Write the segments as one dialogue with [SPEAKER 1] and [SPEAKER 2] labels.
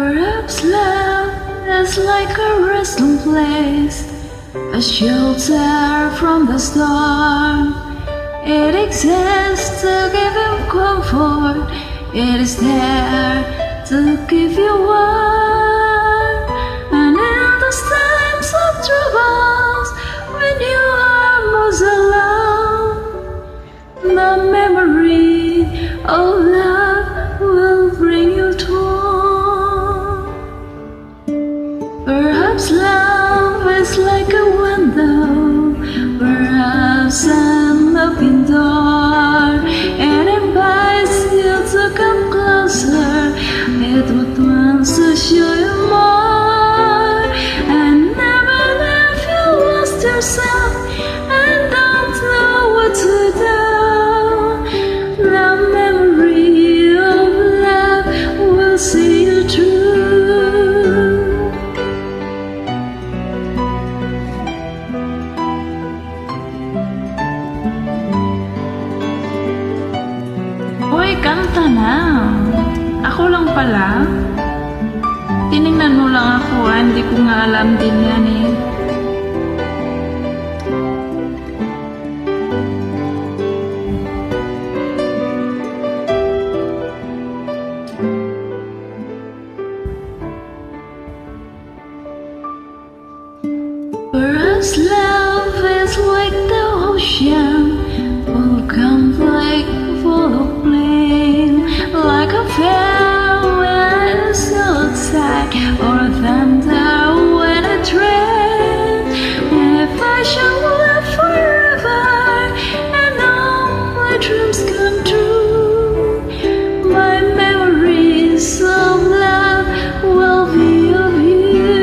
[SPEAKER 1] Perhaps love is like a resting place, a shelter from the storm. It exists to give you comfort. It is there to keep you warm. And in those times of troubles, when you are most alone, the memory of love will bring you through. Perhaps love is like a window, perhaps an open door. It invites you to come closer. It would want to show you more. And never if you lost yourself and don't know what to do, the memory of love will see you through. Hoy, kanta na. Ako lang pala. Tinignan mo lang ako, hindi ko nga alam din yan eh. Perhaps love is like the ocean, full of conflict, full of blame, like a fire when it's outside, or a thunder when it rains. If I shall live forever and all my dreams come true, my memories of love will be of you.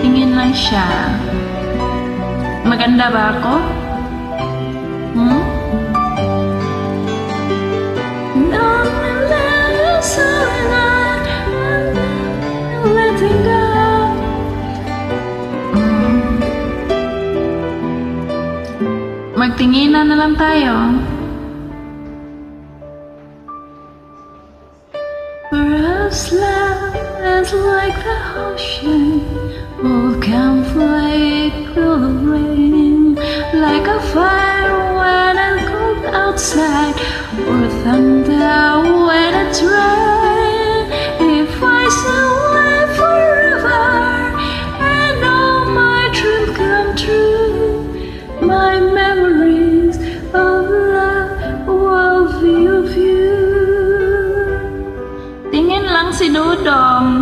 [SPEAKER 1] Tingin lang siya. Maganda ba ako? Don't let us all letting go. Magtinginan na lang tayo. Perhaps love is like the ocean, full of conflict, full of rain, like a fire when it's cold outside, or thunder when it's rain. If I still live forever and all my dreams come true, my memories of love will be of you. Tingin lang si Dudong.